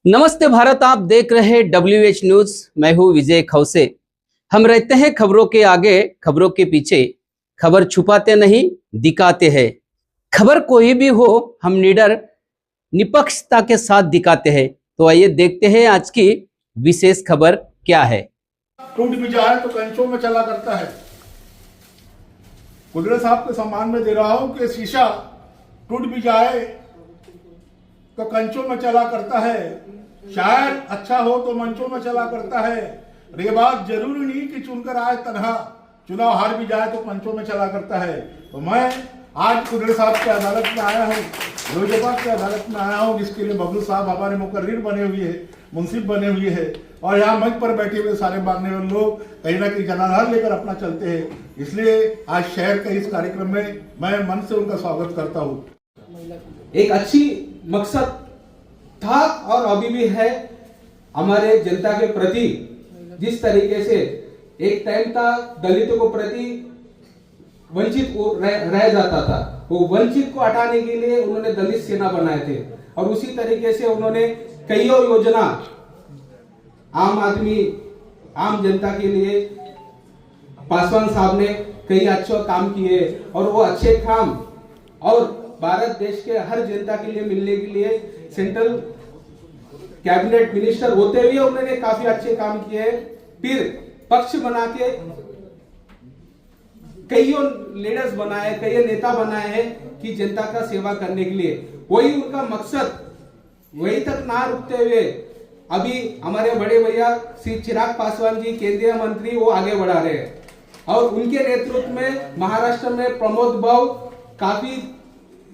नमस्ते भारत, आप देख रहे हैं WH न्यूज। मैं हूं विजय खौसे। हम रहते हैं खबरों के आगे, खबरों के पीछे। खबर छुपाते नहीं, दिखाते हैं। खबर कोई भी हो, हम निडर निष्पक्षता के साथ दिखाते हैं। तो आइए देखते हैं आज की विशेष खबर क्या है। टूट भी जाए तो कंचों में चला करता है। कुदरत साहब के सम्मान में दे रहा हूं कि शीशा टूट भी जाए तो कंचों में चला करता है। शायर अच्छा हो तो मंचों में चला करता है। ये बात जरूरी नहीं कि चुनकर आए तनहा, चुनाव हार भी जाए तो पंचों में चला करता है। तो मैं आज कुदरत साहब की अदालत में आया हूँ, फिरोजाबाद की अदालत में आया हूँ, जिसके लिए बबलू साहब हमारे मुकर्रिर बने हुए हैं, मुंसिफ बने हुए हैं। और यहाँ मंच पर बैठे हुए सारे मानने वाले लोग कहीं ना कहीं जनाधार लेकर अपना चलते हैं। इसलिए आज शहर के इस कार्यक्रम में मैं मन से उनका स्वागत करता हूँ। एक अच्छी मकसद था और अभी भी है हमारे जनता के प्रति। जिस तरीके से एक टाइम था दलितों को प्रति वंचित रह जाता था, वो वंचित को हटाने के लिए उन्होंने दलित सेना बनाए थे। और उसी तरीके से उन्होंने कई और योजना आम आदमी, आम जनता के लिए पासवान साहब ने कई अच्छे काम किए। और वो अच्छे काम और भारत देश के हर जनता के लिए मिलने के लिए सेंट्रल कैबिनेट मिनिस्टर होते हुए उन्होंने काफी अच्छे काम किए। फिर पक्ष बना के कई लीडर्स बनाए, कई नेता बनाए हैं कि जनता का सेवा करने के लिए। वही उनका मकसद, वही तक ना रुकते हुए अभी हमारे बड़े भैया श्री चिराग पासवान जी केंद्रीय मंत्री वो आगे बढ़ा रहे हैं। और उनके नेतृत्व में महाराष्ट्र में प्रमोद भाव काफी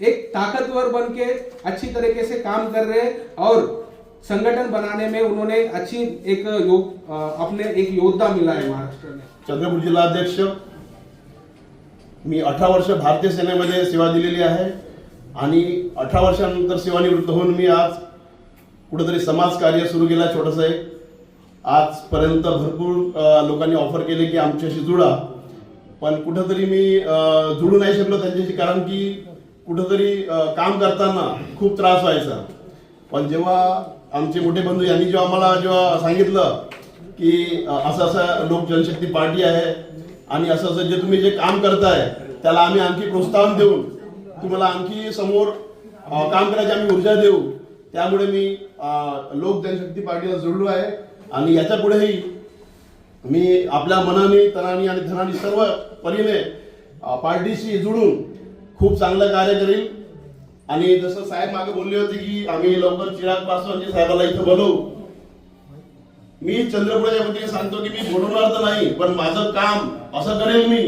एक ताकतवर बन के अच्छी तरीके से काम कर रहे हैं। और संगठन बनाने में उन्होंने अच्छी अपने एक योद्धा मिला है महाराष्ट्र में। चंद्रपूर जिल्हाध्यक्ष, मी 18 वर्ष भारतीय सेनेमध्ये सेवा दिलेली आहे आणि 18 वर्षानंतर सेवानिवृत्त होऊन मी आज कुठेतरी समाज कार्य सुरू केलं छोटंसं एक। आजपर्यंत भरपूर लोकांनी ऑफर केले की आमच्याशी जुळा, पण कुठेतरी मी जुळू नाही शकलो त्यांच्याशी, कारण की कुठेतरी काम करताना खूप त्रास व्हायचा। पण जेव्हा आमचे मोठे बंधू यांनी जेव्हा सांगितलं की असं लोक जनशक्ती पार्टी आहे आणि असं जे तुम्ही जे काम करताय त्याला आम्ही आणखी प्रोत्साहन देऊन तुम्हाला आणखी समोर काम करायची आम्ही ऊर्जा देऊ, त्यामुळे मी लोक जनशक्ती पार्टीला जोडलो आहे। आणि याच्या पुढेही मी आपल्या मनाने, तनाने आणि धनाने सर्व परीने पार्टीशी जुळून खूप चांगलं कार्य करेल। आणि जसं साहेब मागे बोलले होते की आम्ही लवकर चिराग पासवानजी साहेबाला इथं बोलवू, मी चंद्रपुराच्या वतीने सांगतो की मी बोलवणार तर नाही, पण माझं काम असं करेल मी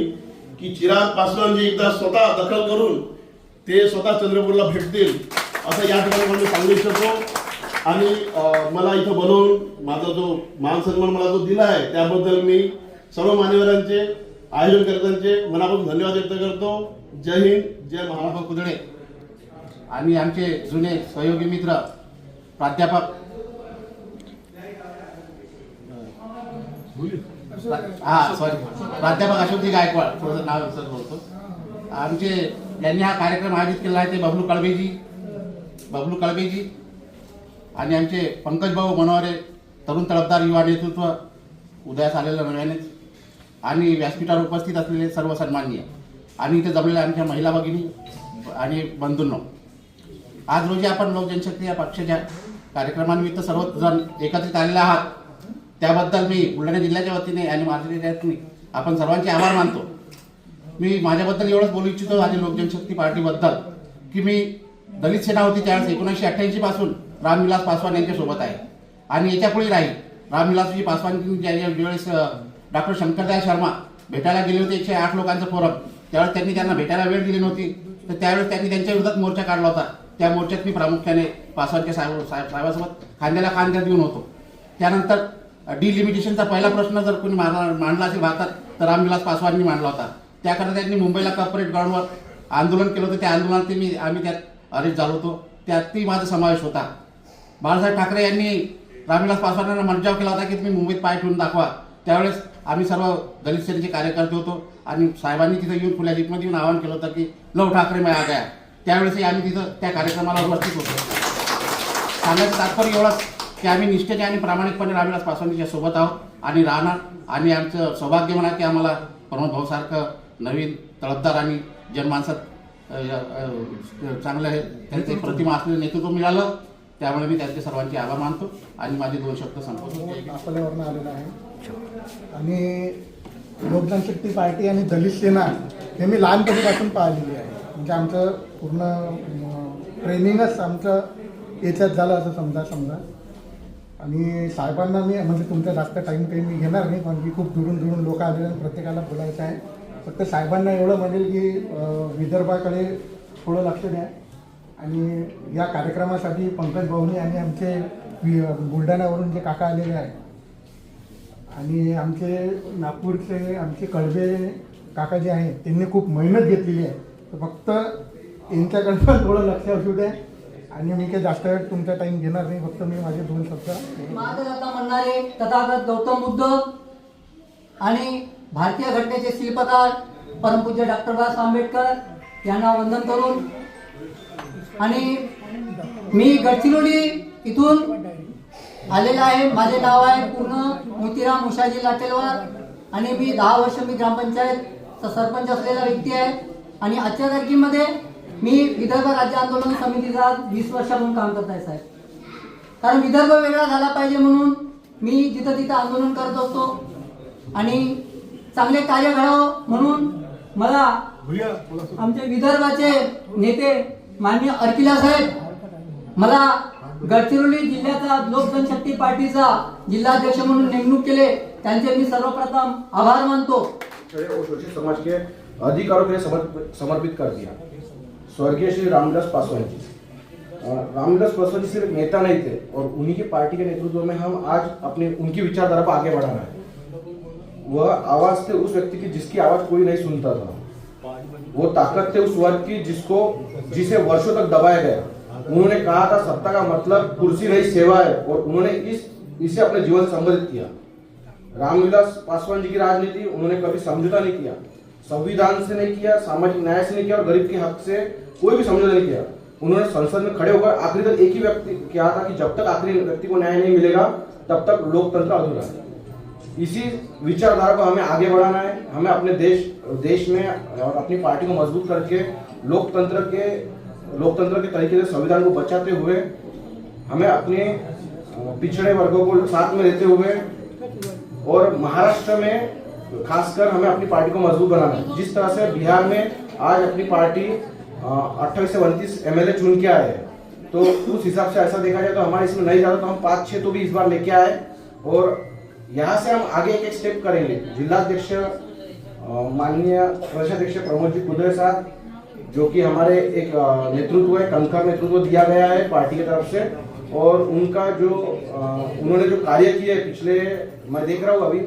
की चिराग पासवानजी एकदा स्वतः दखल करून ते स्वतः चंद्रपूरला भेटतील, असं या ठिकाणी मी सांगू इच्छितो। आणि मला इथं बोलवून माझा जो मान सन्मान मला जो दिला आहे त्याबद्दल मी सर्व मान्यवरांचे, आयोजनकर्त्यांचे मनापासून धन्यवाद व्यक्त करतो। जय हिंद, जय महाराष्ट्र। कुदळे आणि आमचे जुने सहयोगी मित्र प्राध्यापक प्राध्यापक अशोकजी गायकवाड, थोडंसं नाव विसरत बोलतो, आमचे यांनी हा कार्यक्रम आयोजित केला आहे ते बबलू कळबेजी आणि आमचे पंकज भाऊ मनोहरे, तरुण तडफदार युवा नेतृत्व उदयास आलेलं नव्यानेच, आणि व्यासपीठावर उपस्थित असलेले सर्व सन्माननीय आणि इथे जमलेल्या आमच्या महिला भगिनी आणि बंधूंनो, आज रोजी आपण लोक जनशक्ती या पक्षाच्या कार्यक्रमानिमित्त सर्वजण एकत्रित आलेले आहात, त्याबद्दल मी बुलढाणा जिल्ह्याच्या वतीने आणि महाराष्ट्राच्या वतीने आपण सर्वांचे आभार मानतो। मी माझ्याबद्दल एवढंच बोलू इच्छितो आणि लोक जनशक्ती पार्टीबद्दल की मी दलित सेना होती त्यावेळेस 1988 पासून रामविलास पासवान यांच्यासोबत आहे आणि याच्या पुढे राहील। रामविलासजी पासवान ज्यावेळेस डॉक्टर शंकरदयाल शर्मा भेटायला गेले होते 108 लोकांचं फोरम, त्यावेळेस त्यांनी त्यांना भेटायला वेळ दिली नव्हती, तर त्यावेळेस त्यांनी त्यांच्या विरोधात मोर्चा काढला होता। त्या मोर्चात मी प्रामुख्याने पासवानच्या साहेबासोबत खांद्याला खांदा देऊन होतो। त्यानंतर डिलिमिटेशनचा पहिला प्रश्न जर कोणी मांडला असेल भारतात तर रामविलास पासवाननी मांडला होता। त्याकरता त्यांनी मुंबईला कॉर्पोरेट ग्राउंडवर आंदोलन केलं होतं। त्या आंदोलनात आम्ही त्यात अरेस्ट झालो होतो, त्यातही माझा समावेश होता। बाळासाहेब ठाकरे यांनी रामविलास पासवानांना मंचाव केला होता की तुम्ही मुंबईत पाय ठेवून दाखवा, त्यावेळेस आम्ही सर्व दलित सेनेचे कार्यकर्ते होतो आणि साहेबांनी तिथे येऊन खुल्या जीपमध्ये येऊन आवाहन केलं होतं की लव ठाकरे मैं आ गया। त्यावेळेसही आम्ही तिथं त्या कार्यक्रमाला उपस्थित होतो। सांगायचं तात्पर्य एवढंच की आम्ही निष्ठेने आणि प्रामाणिकपणे रामविलास पासवानच्या सोबत आहोत आणि राहणार. आणि आमचं सौभाग्य म्हणा की आम्हाला प्रमोद भाऊसारखं नवीन तळपदार आणि जनमानसात चांगलं त्यांचे प्रतिमा असलेलं नेतृत्व मिळालं. त्यामुळे मी त्यांचे सर्वांचे आभार मानतो आणि माझे 2 शब्द संपवतो. अकोल्यावरून आलेला आहे आणि लोक जनशक्ती पार्टी आणि दलित सेना हे मी लहानपणीपासून पाहिलेली आहे. म्हणजे आमचं पूर्ण ट्रेनिंगच आमचं याच्यात झालं असं समजा. आणि साहेबांना मी म्हणजे तुमचा जास्त टाईम काही मी घेणार नाही, कारण की खूप दुरून लोक आलेले आणि प्रत्येकाला बोलायचं आहे. फक्त साहेबांना एवढं म्हणेल की विदर्भाकडे थोडं लक्ष द्या. आणि या कार्यक्रमासाठी पंकज भाऊनी आणि आमचे बुलढाण्यावरून जे काका आलेले आहे आणि आमचे नागपूरचे आमचे कळबे काका जे आहेत त्यांनी खूप मेहनत घेतलेली आहे. तर फक्त यांच्याकडे पण थोडं लक्ष असू द्या. आणि मी काही जास्त वेळ तुमचा टाईम घेणार नाही, फक्त मी माझे 2 शब्द मार्गदर्शक म्हणणारे तथागत गौतम बुद्ध आणि भारतीय घटनेचे शिल्पकार परमपूज्य डॉक्टर बाबासाहेब आंबेडकर यांना वंदन करून, आणि मी गडचिरोली इथून आलेला आहे. माझे नाव आहे पूर्ण मोतीराम उषाजी लाटेलवार आणि मी 10 वर्ष मी ग्रामपंचायतचा सरपंच असलेला व्यक्ती आहे. आणि आजच्या तारखेमध्ये मी विदर्भ राज्य आंदोलन समितीचा 20 वर्षापासून काम करत आहे साहेब. कारण विदर्भ वेगळा झाला पाहिजे म्हणून मी जिथं तिथं आंदोलन करत असतो आणि चांगले कार्य घडावं म्हणून मला आमचे विदर्भाचे नेते माननीय अर्किला साहेब मला गडचिरोली जिल्ह्याचा लोक जनशक्ती पार्टीचा जिल्हाध्यक्ष म्हणून नेमणूक केले. त्यांचे मी सर्वप्रथम आभार मानतो. और शोषित समाज के अधिकारों के लिए समर्पित कर दिया. स्वर्गीय श्री रामविलास पासवान जी. रामविलास पासवान जी सिर्फ नेता नहीं थे और उन्हीं की पार्टी के नेतृत्व में हम आज अपने उनकी विचारधारा को आगे बढ़ाना है. वह आवाज थे उस व्यक्ति की जिसकी आवाज कोई नहीं सुनता था. वो ताकत थे उस वर्ग की जिसे वर्षों तक दबाया गया. उन्होंने कहा था सत्ता का मतलब कुर्सी नहीं सेवा है और उन्होंने इसे अपने जीवन से संबोधित किया. रामविलास पासवान जी की राजनीति उन्होंने कभी समझौता नहीं किया, संविधान से नहीं किया, सामाजिक न्याय से नहीं किया और गरीब के हक से कोई भी समझौता नहीं किया. उन्होंने संसद में खड़े होकर आखिरी तक एक ही व्यक्ति कहा था कि जब तक आखिरी व्यक्ति को न्याय नहीं मिलेगा तब तक लोकतंत्र अधूरा है. इसी विचारधारा को हमें आगे बढ़ाना है. हमें अपने देश में और अपनी पार्टी को मजबूत करके लोकतंत्र के तरीके से संविधान को बचाते हुए हमें अपने पिछड़े वर्गों को साथ में लेते हुए और महाराष्ट्र में खासकर हमें अपनी पार्टी को मजबूत बनाना है. जिस तरह से बिहार में आज अपनी पार्टी 28 से 29 एमएलए चुन के आए हैं, तो उस हिसाब से ऐसा देखा जाए तो हमारे इसमें नहीं ज्यादा तो हम 5-6 तो भी इस बार लेके आए. और यहाँ से हम आगे एक स्टेप करेंगे. जिलाध्यक्ष माननीय प्रदेशाध्यक्ष प्रमोद जी कुदरे साहब, जो कि हमारे एक नेतृत्व है, कंकर नेतृत्व दिया गया है पार्टी की तरफ से. और उनका जो उन्होंने जो कार्य किए पिछले, मैं देख रहा हूँ अभी,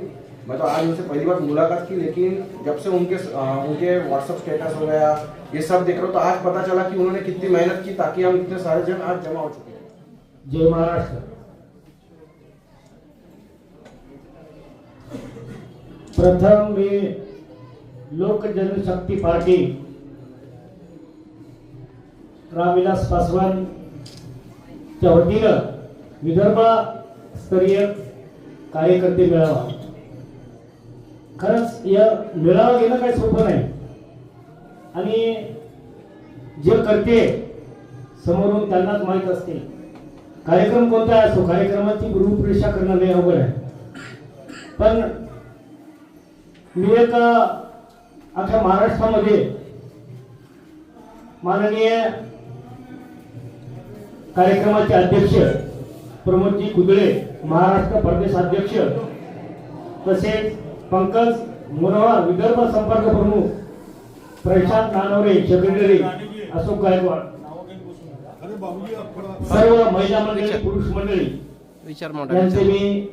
मैं तो आज उनसे पहली बार मुलाकात की, लेकिन जब से उनके व्हाट्सएप स्टेटस हो गया ये सब देख रहा हूँ तो आज पता चला कि उन्होंने कितनी मेहनत की ताकि हम इतने सारे जन आज जमा हो चुके हैं. जय महाराष्ट्र. प्रथम मी लोक जनशक्ती पार्टी रामविलास पासवान च्या वतीनं विदर्भ स्तरीय कार्यकर्ते मेळावा. खरंच या मेळावा घेणं काही सोपं नाही आणि जे करते समोरून त्यांनाच माहीत असते कार्यक्रम कोणता असो, कार्यक्रमाची रूपरेषा करणं लय अवघड आहे. पण मी एक अख्या महाराष्ट्रामध्ये माननीय कार्यक्रमाचे अध्यक्ष प्रमोदजी कुदळे, महाराष्ट्र प्रदेशाध्यक्ष, तसेच पंकज मोरवा विदर्भ संपर्क प्रमुख, प्रशांत नानवरे सेक्रेटरी, अशोक गायकवाड, सर्व महिला मंडळी, पुरुष मंडळी यांचे मी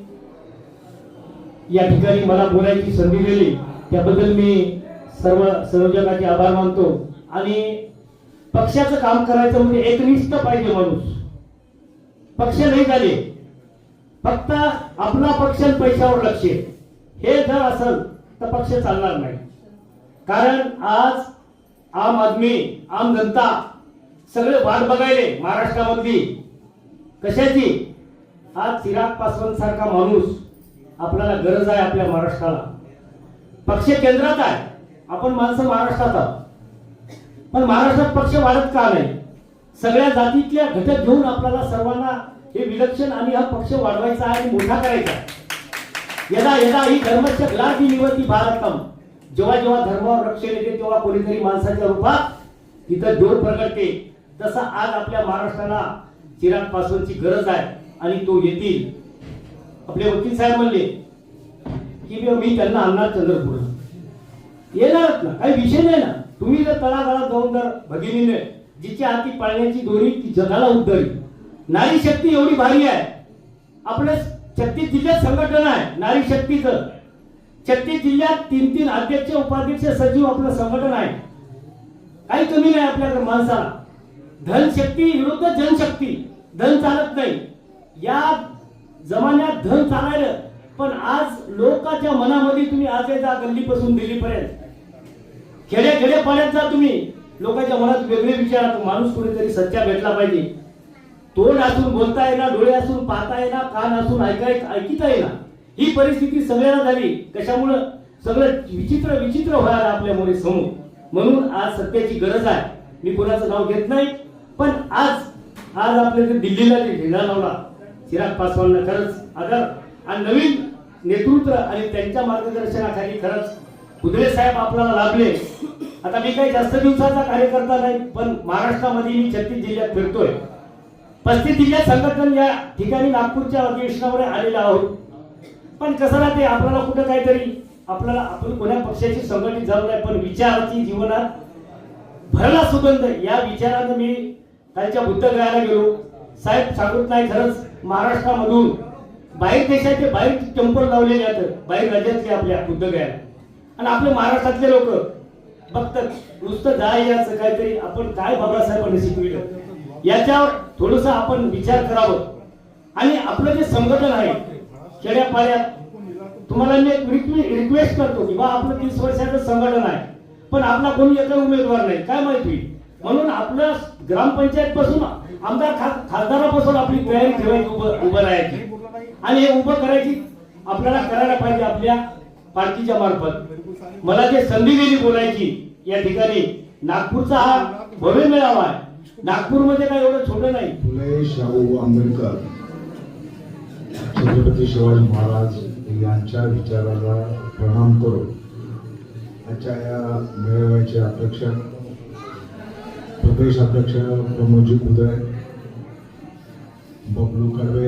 या ठिकाणी मला बोलायची संधी दिली त्याबद्दल मी सर्व संयोजकांचे आभार मानतो. आणि पक्षाचं काम करायचं म्हणजे एकनिष्ठ पाहिजे माणूस. पक्ष नाही झाले, फक्त आपला पक्ष पैशावर लक्ष हे जर असेल तर पक्ष चालणार नाही. कारण आज आम आदमी, आम जनता सगळे वाट बघायले महाराष्ट्रामधली कशाची, आज चिराग पासवान सारखा माणूस आपल्याला गरज आहे आपल्या महाराष्ट्राला. पक्ष केंद्रात आहे, आपण माणसं महाराष्ट्रात आहोत, पण महाराष्ट्रात पक्ष वाढत का नाही? सगळ्या जातीतल्या घटक घेऊन आपल्याला सर्वांना हे विलक्षण आणि हा पक्ष वाढवायचा आहे आणि मोठा करायचा आहे. यदा यदा ही धर्मस्य ग्लादी निवती भारतम, जेव्हा जेव्हा धर्मावर रक्षण येते तेव्हा कोणीतरी माणसाच्या रूपात तिथं जोर प्रगटते. तसा आज आपल्या महाराष्ट्राला चिराग पासवानची गरज आहे आणि तो येतील. आपले वकील साहेब म्हणले की मी त्यांना आणणार चंद्रपूर, येणारच ना, काही विषय नाही ना. तुम्ही जर तळागाळात जाऊन जर भगिनीने जिच्या हाती पाळण्याची दोरी ती जगाला उद्धरी. नारी शक्ती एवढी भारी आहे. आपल्या 36 जिल्ह्यात संघटना आहे नारी शक्तीचं. 36 जिल्ह्यात 3-3 अध्यक्ष उपाध्यक्ष सचिव आपलं संघटन आहे. काही कमी नाही आपल्याकडे माणसाला. धनशक्ती विरुद्ध जनशक्ती. धन चालत नाही या जमान्यात, धन चालायला. पण आज लोकांच्या मनामध्ये तुम्ही आज जा गल्लीपासून दिल्लीपर्यंत खेड्या पाड्यात जा तुम्ही, लोकांच्या मनात वेगळे विचार. माणूस कुठेतरी सच्चा भेटला पाहिजे. तोंड असून बोलता येणार, डोळे असून पाहता येणार, कान असून ऐकता येणार. ही परिस्थिती सगळ्यांना झाली. कशामुळं? सगळं विचित्र विचित्र व्हायला आपल्यामुळे समोर. म्हणून आज सत्याची गरज आहे. मी कोणाचं नाव घेत नाही, पण आज आपल्या दिल्लीला जे झेंडा लावला चिराग पासवानला खरंच आदर आणि नवीन नेतृत्व आणि त्यांच्या मार्गदर्शनाखाली खरंच कुदळे साहेब आपल्याला लाभले. आता मी काही जास्त दिवसाचा कार्यकर्ता नाही, पण महाराष्ट्रामध्ये मी 36 जिल्ह्यात फिरतोय. 35 जिल्ह्यात संघटन या ठिकाणी नागपूरच्या अधिवेशनावर आलेला आहोत. पण कसं राहते, आपल्याला कुठं काहीतरी आपण कोणा पक्षाची संघटित झालो नाही, पण विचाराची जीवनात भरला सुगंध. या विचारानं मी कालच्या बुद्धगयाला गेलो. साहेब सांगत नाही, खरंच महाराष्ट्रामधून बाहेर देशाचे बाहेर टेम्पल लावलेले आहेत, बाहेर राज्यातले आपल्या बुद्धगयाला, आणि आपले महाराष्ट्रातले लोक बघतात नुसतं जायचं काहीतरी. आपण काय बाबासाहेबांनी शिकविलं याच्यावर थोडंसं आपण विचार करावं. आणि आपलं जे संघटन आहे खेड्यापाड्यात, तुम्हाला मी रिक्वेस्ट करतो की बा आपलं 30 वर्षाचं संघटन आहे, पण आपला कोणी एकही उमेदवार नाही, काय माहिती. म्हणून आपलं ग्रामपंचायत पासून आमदार खासदारापासून आपली तयारी ठेवायची, उभं राहायची आणि हे उभं करायची आपल्याला करायला पाहिजे आपल्या पार्टीच्या मार्फत. मला जे संधी दिली बोलायची या ठिकाणी, नागपूरचा हा भव्य मेळावा आहे. नागपूरमध्ये काय एवढं छोटं नाही. फुले शाहू आंबेडकर, छत्रपती शिवाजी महाराज यांच्या विचाराला प्रणाम करून आजच्या या मेळाव्याचे अध्यक्ष, प्रदेश अध्यक्ष प्रमोदजी कुदळे, बबलू कर्वे,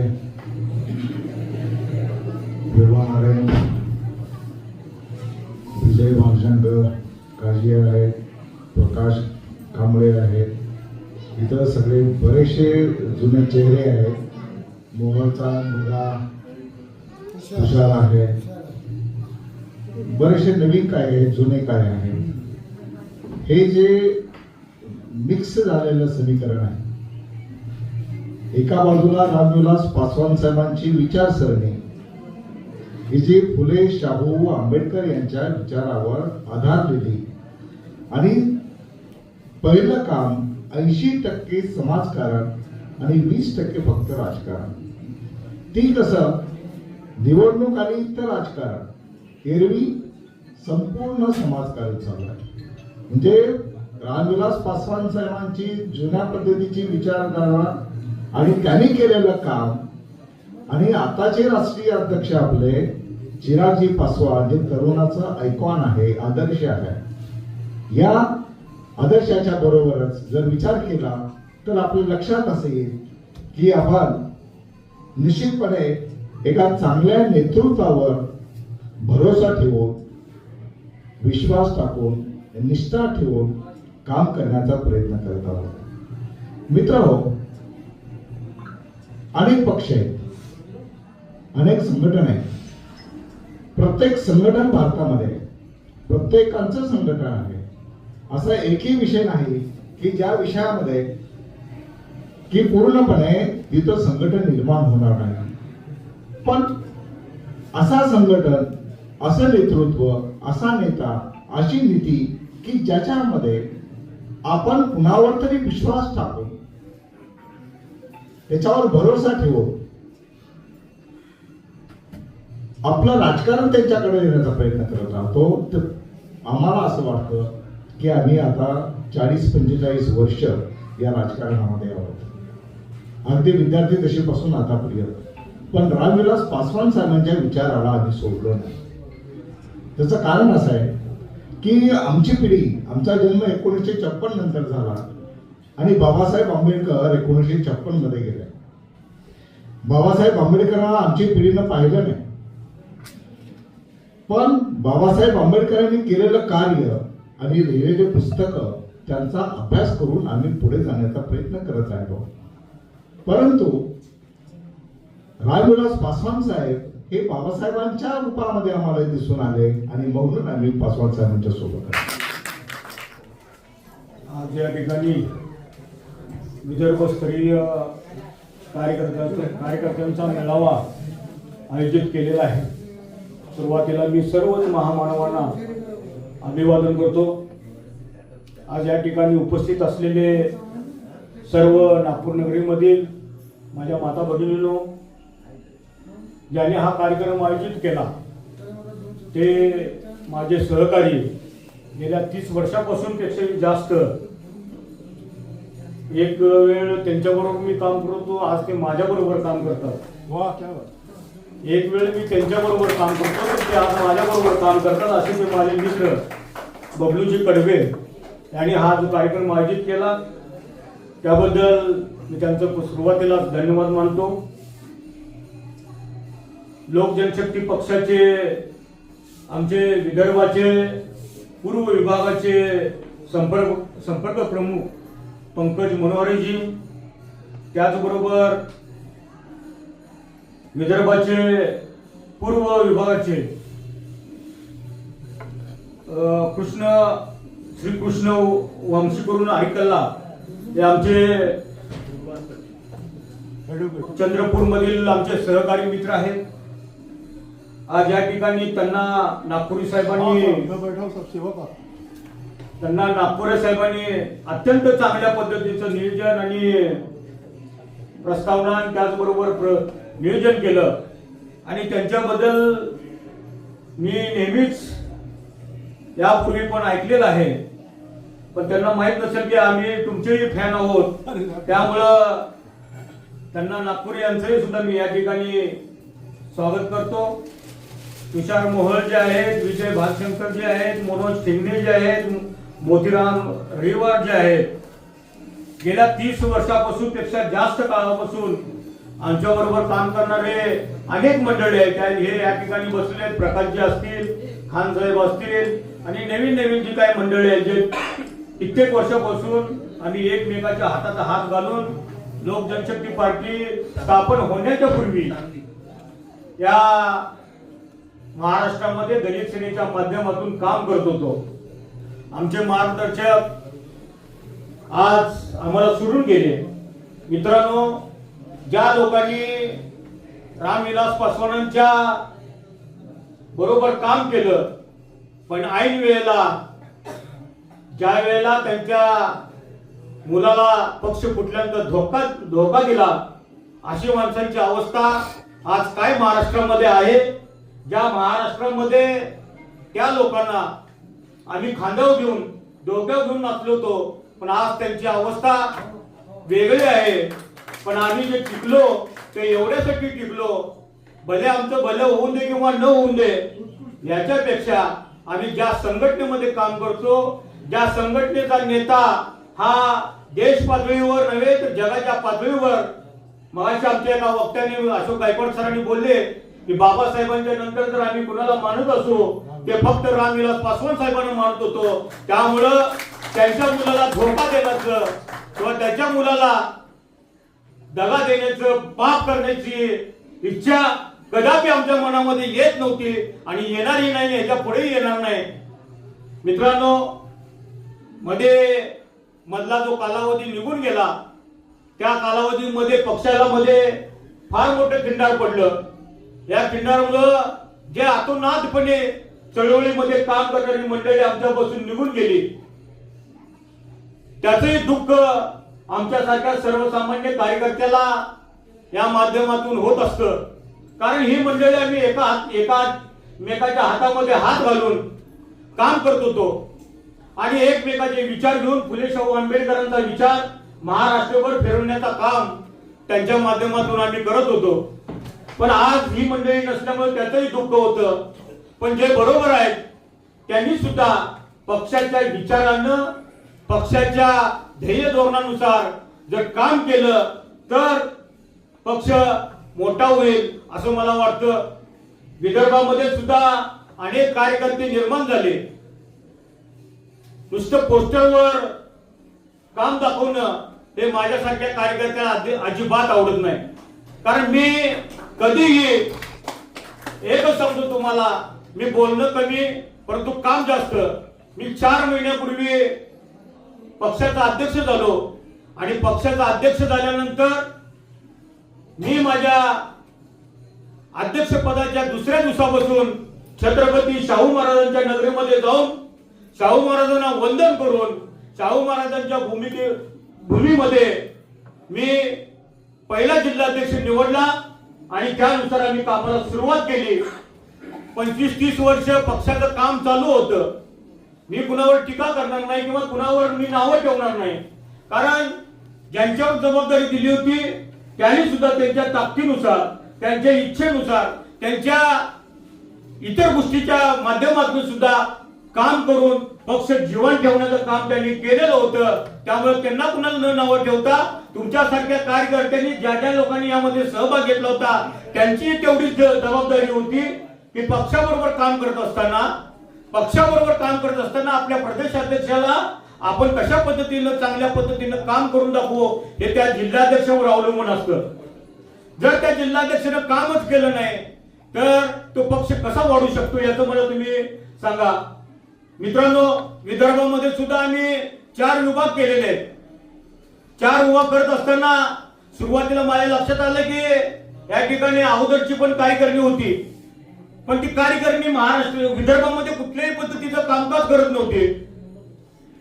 विवा नारायण, विजय भालशंकर काजी आहेत, प्रकाश कांबळे आहेत, इतर सगळे बरेचसे जुने चेहरे आहेत. मोहनचा मुलगा तुषार आहे, बरेचसे नवीन काय आहेत, जुने काय आहे. हे जे मिक्स झालेलं समीकरण आहे. एका बाजूला रामविलास पासवान साहेबांची विचारसरणी ही जी फुले शाहू आंबेडकर यांच्या विचारावर आधारलेली, आणि पहिलं काम 80% समाजकारण आणि 20% फक्त राजकारण. ती कसं निवडणूक आणि इतर राजकारण, एरवी संपूर्ण समाजकारण चालू आहे. म्हणजे रामविलास पासवान साहेबांची जुन्या पद्धतीची विचारधारा आणि त्यांनी केलेलं काम, आणि आताचे राष्ट्रीय अध्यक्ष आपले चिरागजी पासवान जे तरुणाचं आयकॉन आहे, आदर्श आहे, या आदर्शाच्या बरोबरच जर विचार केला तर आपल्या लक्षात असेल की आपण निश्चितपणे एका चांगल्या नेतृत्वावर भरोसा ठेवून, विश्वास टाकून, निष्ठा ठेवून काम करण्याचा प्रयत्न करत आहोत. मित्रहो, अनेक पक्ष आहेत, अनेक संघटन आहेत. प्रत्येक संघटन भारतामध्ये प्रत्येकांचं संघटन आहे. असा एकही विषय नाही की ज्या विषयामध्ये की पूर्णपणे तिथं संघटन निर्माण होणार नाही. पण असा संघटन, असं नेतृत्व, असा नेता, अशी नीती की ज्याच्यामध्ये आपण कुणावर तरी विश्वास टाकून, त्याच्यावर भरोसा ठेवून आपलं राजकारण त्यांच्याकडे नेण्याचा प्रयत्न करत राहतो. तर आम्हाला असं वाटतं की आम्ही आता 40-45 वर्ष या राजकारणामध्ये आहोत, अगदी विद्यार्थी दशेपासून आतापर्यंत. पण रामविलास पासवान साहेबांच्या विचाराला आम्ही सोडलो नाही. त्याचं कारण असं आहे की आमची पिढी, आमचा जन्म 1956 नंतर झाला आणि बाबासाहेब आंबेडकर 1956 मध्ये गेले. बाबासाहेब आंबेडकरांना आमची पिढीनं पाहिलं नाही, पण बाबासाहेब आंबेडकरांनी केलेलं कार्य आणि लिहिलेले पुस्तकं त्यांचा अभ्यास करून आम्ही पुढे जाण्याचा प्रयत्न करत राहिलो. परंतु रामविलास पासवान साहेब हे बाबासाहेबांच्या रूपामध्ये आम्हाला दिसून आले आणि म्हणून आम्ही पासवान साहेबांच्या सोबत आहे. आज या ठिकाणी विदर्भस्तरीय कार्यकर्त्यांचा मेळावा आयोजित केलेला आहे. सुरुवातीला मी सर्वच महामानवांना अभिवादन करतो. आज या ठिकाणी उपस्थित असलेले सर्व नागपूर नगरीमधील माझ्या माता भगिनींनो, ज्याने हा कार्यक्रम आयोजित केला ते माझे सहकारी, गेल्या 30 वर्षापासून पेक्षाही जास्त. एक वेळ त्यांच्याबरोबर मी काम करतो, आज ते माझ्याबरोबर काम करतात. वा क्या बात. एक वेळ मी त्यांच्याबरोबर काम करतो तर ते आज माझ्याबरोबर काम करतात. असे ते माझे मित्र बबलूजी कडवे यांनी हा जो कार्यक्रम आयोजित केला त्याबद्दल मी त्यांचं सुरुवातीला धन्यवाद मानतो. लोक जनशक्ती पक्षाचे आमचे विदर्भाचे पूर्व विभागाचे संपर्क प्रमुख पंकज मनोहरेजी, त्याचबरोबर विदर्भाचे पूर्व विभागाचे श्रीकृष्ण वंशी करून ऐकला हे आमचे चंद्रपूर मधील आमचे सहकारी मित्र आहेत. आज या ठिकाणी त्यांना नागपुरी साहेबांनी अत्यंत चांगल्या पद्धतीचं नियोजन आणि प्रस्तावना त्याचबरोबर नियोजन केलं आणि त्यांच्याबद्दल मी नेहमीच यापूर्वी पण ऐकलेलं आहे. पण त्यांना माहित नसेल की आम्ही तुमचेही फॅन आहोत, त्यामुळं त्यांना नागपुरी यांचंही सुद्धा मी या ठिकाणी स्वागत करतो. तुषार मोहोळ जे आहेत, विजय भालशंकर जे आहेत, मनोज ठिंगणे जे आहेत, मोतीराम रेवार जे आहेत, गेल्या 30 वर्षापासून पेक्षा जास्त काळापासून आमच्या बरोबर काम करणारे अनेक मंडळी आहेत. हे या ठिकाणी बसलेले आहेत, प्रकाशजी असतील, खान साहेब असतील आणि नवीन जी काही मंडळी आहेत जे कित्येक वर्षापासून आम्ही एकमेकाच्या हातात हात घालून लोक जनशक्ती पार्टी स्थापन होण्याच्या पूर्वी या महाराष्ट्रामध्ये दलित सेनेच्या माध्यमातून काम करत होतो. आमचे मार्गदर्शक आज आम्हाला सोडून गेले. मित्रांनो, ज्या लोकांनी रामविलास पासवानांच्या बरोबर काम केलं पण ऐन वेळेला ज्या वेळेला त्यांच्या मुलाला पक्ष फुटल्यानंतर धोका दिला, अशी माणसांची अवस्था आज काय महाराष्ट्रामध्ये आहे. ज्या महाराष्ट्रामध्ये त्या लोकांना आम्ही खांद्यावर घेऊन डोक्यावर घेऊन नाचलो होतो, पण आज त्यांची अवस्था वेगळी आहे. पण आम्ही जे टिकलो ते एवढ्यासाठी टिकलो, भले आमचं भलं होऊन दे किंवा न होऊन दे, याच्यापेक्षा आम्ही ज्या संघटनेमध्ये काम करतो, ज्या संघटनेचा नेता हा देश पातळीवर नव्हे तर जगाच्या पातळीवर, मगाशी आमच्या एका वक्त्याने अशोक गायकवाड सरांनी बोलले की बाबासाहेबांच्या नंतर जर आम्ही कुणाला मानत असो ते फक्त रामविलास पासवान साहेबांना मानत होतो. त्यामुळं त्यांच्या मुलाला धोका देण्याचं किंवा त्याच्या मुलाला दगा देण्याचं, पाप करण्याची इच्छा कदापि आमच्या मनामध्ये येत नव्हती आणि येणारही नाही, ह्याच्या पुढेही येणार नाही. मित्रांनो, मधला जो कालावधी निघून गेला त्या कालावधीमध्ये पक्षाला फार मोठं खिंडार पडलं. या खिंडारमुळं जे आतोनातपणे चळवळीमध्ये काम करणारी मंडळी आमच्यापासून निघून गेली, त्याचंही दुःख आमच्यासारख्या सर्वसामान्य कार्यकर्त्याला या माध्यमातून होत असतं. कारण ही मंडळी आम्ही एकामेकाच्या हातामध्ये हात घालून काम करत होतो आणि एकमेकाचे विचार घेऊन फुले शाहू आंबेडकरांचा विचार महाराष्ट्रभर फिरवण्याचा काम त्यांच्या माध्यमातून आम्ही करत होतो. पण आज ही मंडळी नसल्यामुळे त्याचंही दुःख होतं. पण जे बरोबर आहेत त्यांनी सुद्धा पक्षाच्या विचारानं पक्षाच्या ध्येय धोरणानुसार जर काम केलं तर पक्ष मोठा होईल असं मला वाटतं. विदर्भामध्ये सुद्धा अनेक कार्यकर्ते निर्माण झाले. नुसतं पोस्टरवर काम दाखवणं हे माझ्यासारख्या कार्यकर्त्याला अजिबात आवडत नाही. कारण मी कधीही एकच सांगतो तुम्हाला, मी बोलणं कमी परंतु काम जास्त. मी 4 महिन्यापूर्वी पक्षाचा अध्यक्ष झालो आणि पक्षाचा अध्यक्ष झाल्यानंतर मी माझ्या अध्यक्षपदाच्या दुसऱ्या दिवसापासून छत्रपती शाहू महाराजांच्या नगरीमध्ये जाऊन शाहू महाराजांना वंदन करून शाहू महाराजांच्या भूमीमध्ये मी पहिला जिल्हाध्यक्ष निवडला आणि त्यानुसार आम्ही कामाला सुरुवात केली. 25-30 वर्ष पक्षाचं काम चालू होतं. मी कुणावर टीका करणार नाही किंवा कुणावर मी नावं ठेवणार नाही. कारण ज्यांच्यावर जबाबदारी दिली होती त्यांनी सुद्धा त्यांच्या ताकदीनुसार, त्यांच्या इच्छेनुसार, त्यांच्या इतर गोष्टीच्या माध्यमातून सुद्धा काम करून पक्ष जीवन ठेवण्याचं काम त्यांनी केलेलं होतं. त्यामुळे त्यांना कुणाला न नावं ठेवता तुमच्यासारख्या कार्यकर्त्यांनी ज्या लोकांनी यामध्ये सहभाग घेतला होता त्यांची तेवढीच जबाबदारी होती की पक्षाबरोबर काम करत असताना आपल्या प्रदेशाध्यक्षाला आपण कशा पद्धतीनं चांगल्या पद्धतीनं काम करून दाखवू हे त्या जिल्हाध्यक्षावर अवलंबून असतं. जर त्या जिल्हाध्यक्षानं कामच केलं नाही तर तो पक्ष कसा वाढू शकतो याचं मला तुम्ही सांगा. मित्रांनो, विदर्भामध्ये सुद्धा आम्ही 4 विभाग केलेले आहेत. 4 विभाग करत असताना सुरुवातीला माझ्या लक्षात आलं की या ठिकाणी अगोदरची पण कार्यकारिणी होती, पण ती कार्यकारिणी विदर्भामध्ये कुठल्याही पद्धतीचं कामकाज करत नव्हते.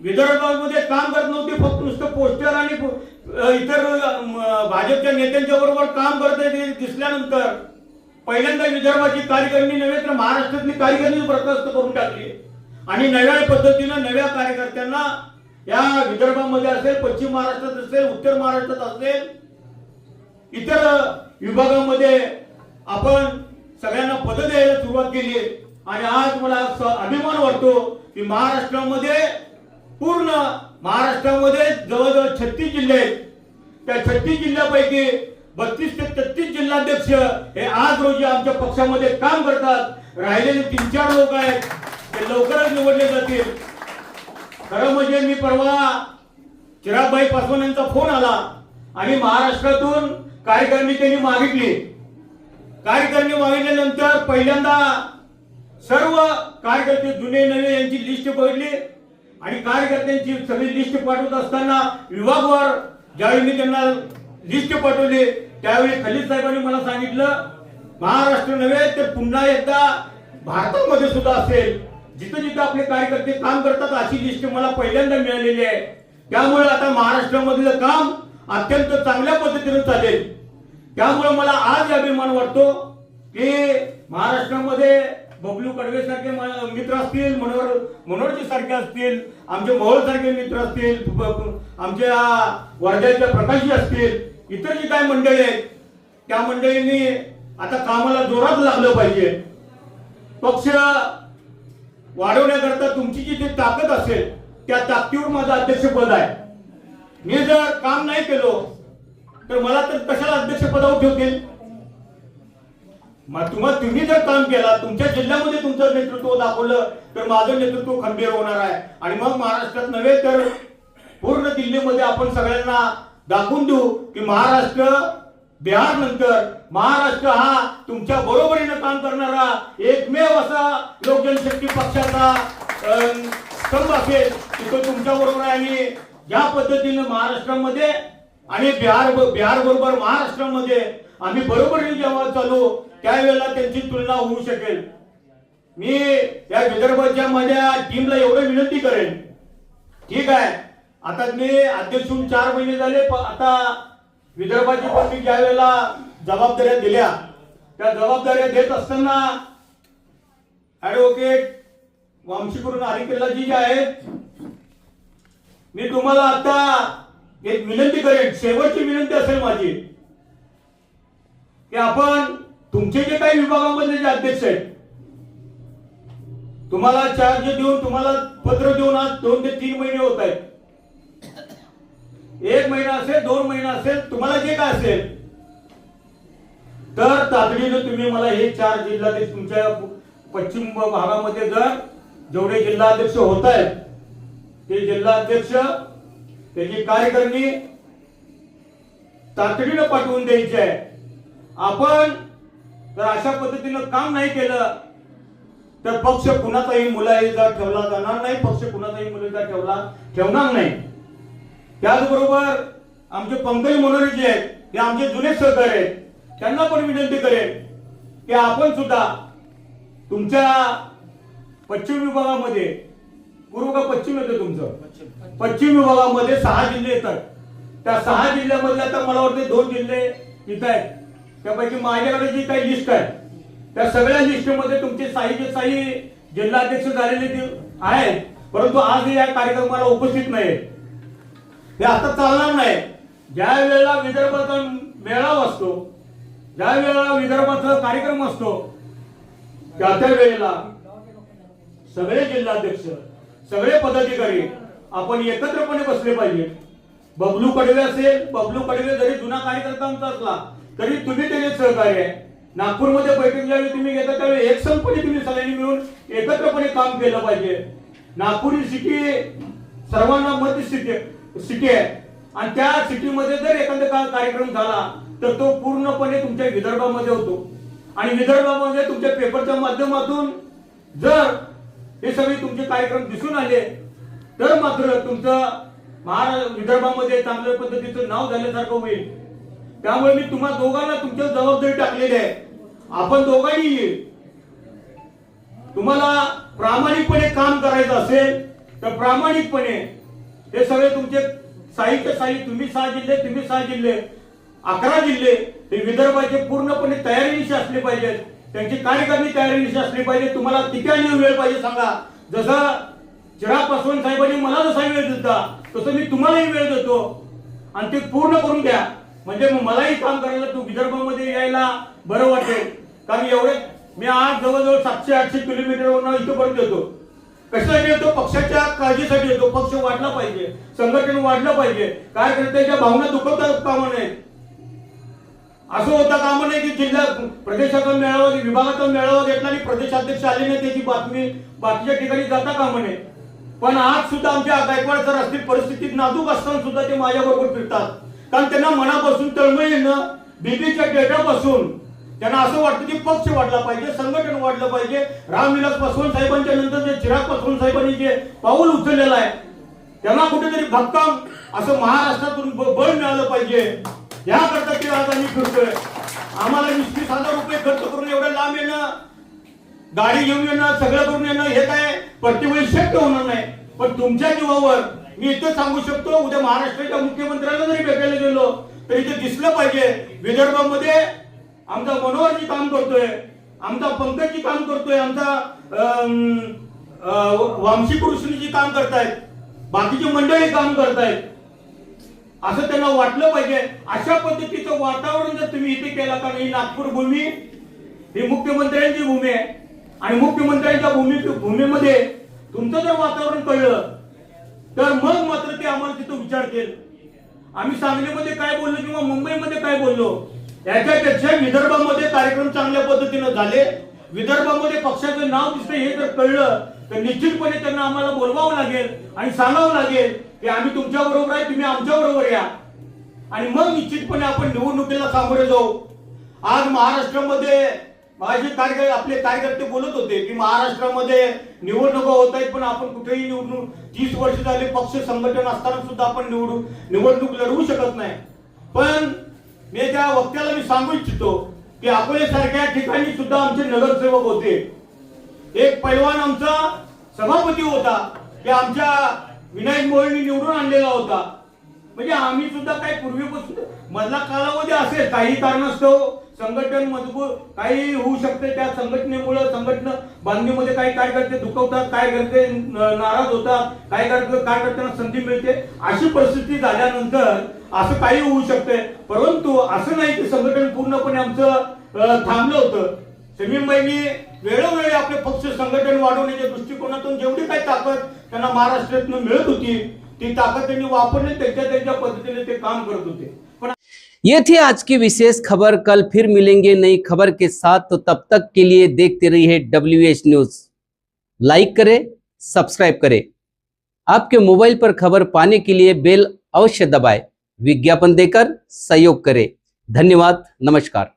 विदर्भामध्ये काम करत नव्हते. फक्त नुसतं पोस्टर आणि इतर भाजपच्या नेत्यांच्या बरोबर काम करत दिसल्यानंतर पहिल्यांदा विदर्भाची कार्यकारिणी नव्हे तर महाराष्ट्रातली कार्यकारिणी बरखास्त करून टाकली आणि नव्या पद्धतीनं नव्या कार्यकर्त्यांना या विदर्भामध्ये असेल, पश्चिम महाराष्ट्रात असेल, उत्तर महाराष्ट्रात असेल, इतर विभागामध्ये आपण सगळ्यांना पद द्यायला सुरुवात केली. आणि आज मला अभिमान वाटतो की पूर्ण महाराष्ट्रामध्ये जवळजवळ 36 जिल्हे आहेत. त्या 36 जिल्ह्यापैकी 32 ते 33 जिल्हाध्यक्ष हे आज रोजी आमच्या पक्षामध्ये काम करतात. राहिलेले 3-4 लोक आहेत ते लवकरच निवडले जातील. खरं म्हणजे मी परवा चिरागभाई पासवान यांचा फोन आला आणि महाराष्ट्रातून कार्यकारिणी त्यांनी मागितली. कार्यकारिणी मागितल्यानंतर पहिल्यांदा सर्व कार्यकर्ते जुने नवे यांची लिस्ट बघितली आणि कार्यकर्त्यांची सगळी लिस्ट पाठवत असताना विभागवार ज्यावेळी मी त्यांना लिस्ट पाठवली त्यावेळी खलीद साहेबांनी मला सांगितलं महाराष्ट्र नव्हे तर पुन्हा एकदा भारतामध्ये सुद्धा असेल जिथं जिथं आपले कार्यकर्ते काम करतात अशी लिस्ट मला पहिल्यांदा मिळालेली आहे. त्यामुळे आता महाराष्ट्रामधलं काम अत्यंत चांगल्या पद्धतीने चालेल. त्यामुळे मला आज अभिमान वाटतो की महाराष्ट्रामध्ये बबलू कडवे सारखे मित्र असतील, मनोहरजी सारखे असतील, आमचे मोहोळ सारखे मित्र असतील, आमच्या वर्ध्याच्या प्रकाशजी असतील, इतर जी काही मंडळी आहेत त्या मंडळींनी आता कामाला जोरात लागलं पाहिजे. पक्ष वाढवण्याकरता तुमची जी ताकद असेल त्या ताकदीवर माझं अध्यक्षपद आहे. मी जर काम नाही केलो तर मला तर कशाला अध्यक्षपदावर ठेवतील. तुम्ही जर काम केला तुमच्या जिल्ह्यामध्ये तुमचं नेतृत्व दाखवलं तर माझं नेतृत्व खंबीर होणार आहे आणि मग महाराष्ट्रात नव्हे तर पूर्ण दिल्लीमध्ये आपण सगळ्यांना दाखवून देऊ की महाराष्ट्र बिहार नंतर महाराष्ट्र हा तुमच्या बरोबरीनं काम करणारा एकमेव असा लोकजनशक्ती पक्षाचा स्तंभ असेल की तो तुमच्या बरोबर आहे. आणि ज्या पद्धतीनं महाराष्ट्रामध्ये आणि बिहार बरोबर महाराष्ट्रामध्ये आम्ही बरोबरीने जेव्हा चालू त्यावेळेला त्यांची तुलना होऊ शकेल. मी या विदर्भाच्या माझ्या टीमला एवढं विनंती करेन, ठीक आहे आता मी अध्यक्ष होऊन 4 महिने झाले, आता विदर्भाची पण मी ज्या वेळेला जबाबदाऱ्या दिल्या त्या जबाबदाऱ्या देत असताना ऍडव्होकेट वामशीकरून आरिकेल्लाजी जे आहेत, मी तुम्हाला आता एक विनंती करेन, शेवटची विनंती असेल माझी, की आपण तुमचे जे काही विभागामधले जे अध्यक्ष आहेत, तुम्हाला चार्ज देऊन, तुम्हाला पत्र देऊन आज 2 ते 3 महिने होत आहेत. 1 महिना असेल, 2 महिना असेल, तुम्हाला जे काय असेल, तर तातडीने तुम्ही मला हे 4 जिल्हाध्यक्ष तुमच्या पश्चिम भागामध्ये जर जेवढे जिल्हाध्यक्ष होत आहेत ते जिल्हाध्यक्ष, त्याची कार्यकारिणी तातडीने पाठवून द्यायची आहे. आपण जर अशा पद्धतीनं काम नाही केलं तर पक्ष कुणाचाही मुलायजा ठेवला जाणार नाही, पक्ष कुणाचाही मुलायजा ठेवणार नाही. त्याचबरोबर आमचे पंकज मनोरे जे आहेत, ते आमचे जुने सहकारी आहेत, त्यांना पण विनंती करेन की आपण सुद्धा तुमच्या पश्चिम विभागामध्ये, पूर्व का पश्चिम येतं तुमचं, पश्चिम विभागामध्ये 6 जिल्हे येतात. त्या 6 जिल्ह्यामध्ये आता मला वाटतं 2 जिल्हे इथं आहेत. त्यापैकी माझ्याकडे जी काही लिस्ट आहे त्या सगळ्या लिस्टमध्ये तुमचे 6 जिल्हाध्यक्ष झालेले आहेत, परंतु आज या कार्यक्रमाला उपस्थित नाही. हे आता चालणार नाही. ज्या वेळेला विदर्भाचा मेळावा असतो, ज्या वेळेला विदर्भाचा कार्यक्रम असतो, त्या वेळेला सगळे जिल्हाध्यक्ष, सगळे पदाधिकारी आपण एकत्रपणे बसले पाहिजे. बबलू कडवे असेल, बबलू कडवे जरी जुना कार्यकर्ता आमचा असला तरी तुम्ही त्याचे सहकार्य आहे. नागपूरमध्ये बैठक ज्यावेळी तुम्ही घेता त्यावेळी एकसंपणे तुम्ही सगळ्यांनी मिळून एकत्रपणे काम केलं पाहिजे. नागपूर ही सिटी सर्वांना मत सिटी आहे आणि त्या सिटीमध्ये जर एखादा कार्यक्रम झाला तर तो पूर्णपणे तुमच्या विदर्भामध्ये होतो आणि विदर्भामध्ये तुमच्या पेपरच्या माध्यमातून जर हे सगळे तुमचे कार्यक्रम दिसून आले तर मात्र तुमचं विदर्भामध्ये चांगल्या पद्धतीचं नाव झाल्यासारखं होईल. त्यामुळे मी तुम्हा दोघांना तुमच्या जबाबदारी टाकलेली आहे. आपण दोघांनी तुम्हाला प्रामाणिकपणे काम करायचं असेल तर प्रामाणिकपणे हे सगळे तुमचे तुम्ही 6 जिल्हे, तुम्ही 6 जिल्हे, 11 जिल्हे हे विदर्भाचे पूर्णपणे तयारीनिशी असले पाहिजेत. त्यांची कार्यकारिणी तयारीनिशी असली पाहिजे. तुम्हाला किती आणि वेळ पाहिजे सांगा. जसं चिराग पासवान साहेबांनी मला जसा वेळ दिला तसं मी तुम्हालाही वेळ देतो आणि ते पूर्ण करून द्या. म्हणजे मलाही काम करायला तू विदर्भामध्ये यायला बरं वाटेल. कारण एवढे मी आज जवळजवळ 700-800 किलोमीटरवरून इथपर्यंत येतो. कशासाठी येतो? पक्षाच्या काळजीसाठी येतो. पक्ष वाढला पाहिजे, संघटन वाढलं पाहिजे, कार्यकर्त्याच्या भावना दुखवता कामा नये. असं होता कामा नाही की जिल्हा प्रदेशाचा मेळावा, विभागाचा मेळावा घेतला आणि प्रदेशाध्यक्ष आले नाही त्याची बातमी बाकीच्या ठिकाणी जाता कामा नये. पण आज सुद्धा आमच्या गायकवाड सर असतील परिस्थितीत नाजूक असताना सुद्धा ते माझ्याबरोबर फिरतात. कारण त्यांना मनापासून तळमळीनं बीबीच्या डेटापासून त्यांना असं वाटतं की पक्ष वाढला पाहिजे, संघटन वाढलं पाहिजे. रामविलास पासवान साहेबांच्या नंतर जे चिराग पासवान साहेबांनी जे पाऊल उचललेलं आहे त्यांना कुठेतरी भक्कम असं महाराष्ट्रातून बळ मिळालं पाहिजे. याकरता ते आज आम्ही फिरतोय. आम्हाला 20,000 रुपये खर्च करून एवढं लांब येणं, गाडी घेऊन येणं, सगळं करून येणं हे काय प्रत्येक शक्य होणार नाही. पण तुमच्या जीवावर मी इथं सांगू शकतो, उद्या महाराष्ट्राच्या मुख्यमंत्र्यांना जरी भेटायला गेलो तर इथे दिसलं पाहिजे विदर्भामध्ये आमचा मनोहरजी काम करतोय, आमचा पंकजजी काम करतोय, आमचा वामशी कृष्णजी काम करतायत, बाकीची मंडळी काम करतायत. असं त्यांना वाटलं पाहिजे. अशा पद्धतीचं वातावरण जर तुम्ही इथे केला, कारण ही नागपूर भूमी ही मुख्यमंत्र्यांची भूमी आहे आणि मुख्यमंत्र्यांच्या भूमीमध्ये तुमचं जर वातावरण कळलं तर मग मात्र ते आम्हाला तिथं विचारतील. आम्ही सांगलीमध्ये काय बोललो किंवा मुंबईमध्ये काय बोललो याच्यापेक्षा विदर्भामध्ये कार्यक्रम चांगल्या पद्धतीनं झाले, विदर्भामध्ये पक्षाचं नाव दिसतं हे जर कळलं तर निश्चितपणे त्यांना आम्हाला बोलवावं लागेल आणि सांगावं लागेल की आम्ही तुमच्या बरोबर आहे, तुम्ही आमच्या बरोबर या आणि मग निश्चितपणे आपण निवडणुकीला सामोरे जाऊ. आज महाराष्ट्रामध्ये माझे आपले कार्यकर्ते बोलत होते की महाराष्ट्रामध्ये निवडणुका होत आहेत पण आपण कुठेही निवडणूक 30 वर्ष झाले पक्ष संघटन असताना सुद्धा आपण निवडणूक लढवू शकत नाही. पण मी त्या वक्त्याला मी सांगू इच्छितो की अकोले सारख्या ठिकाणी सुद्धा आमचे नगरसेवक होते. एक पैलवान आमचा सभापती होता की आमच्या विनायक मोहेंनी निवडून आणलेला होता. म्हणजे आम्ही सुद्धा काही पूर्वीपासून मधला कालावधी असेल काही कारणास्तव संघटन मजबूत काही होऊ शकते, त्या संघटनेमुळे संघटना बांधणीमध्ये काही कार्यकर्ते दुखवतात, काही करते नाराज होतात, काही कार्यकर्त्यांना संधी मिळते, अशी परिस्थिती झाल्यानंतर असं काही होऊ शकते. परंतु असं नाही की संघटन पूर्णपणे आमचं थांबलं होतं. शमीमबाईंनी वेळोवेळी आपले पक्ष संघटन वाढवण्याच्या दृष्टिकोनातून जेवढी काही ताकद त्यांना महाराष्ट्रातून मिळत होती ती ताकद त्यांनी वापरली, त्यांच्या पद्धतीने ते काम करत होते. पण ये थी आज की विशेष खबर। कल फिर मिलेंगे नई खबर के साथ, तो तब तक के लिए देखते रहिए WH न्यूज। लाइक करें, सब्सक्राइब करें। आपके मोबाइल पर खबर पाने के लिए बेल अवश्य दबाएं। विज्ञापन देकर सहयोग करें। धन्यवाद, नमस्कार।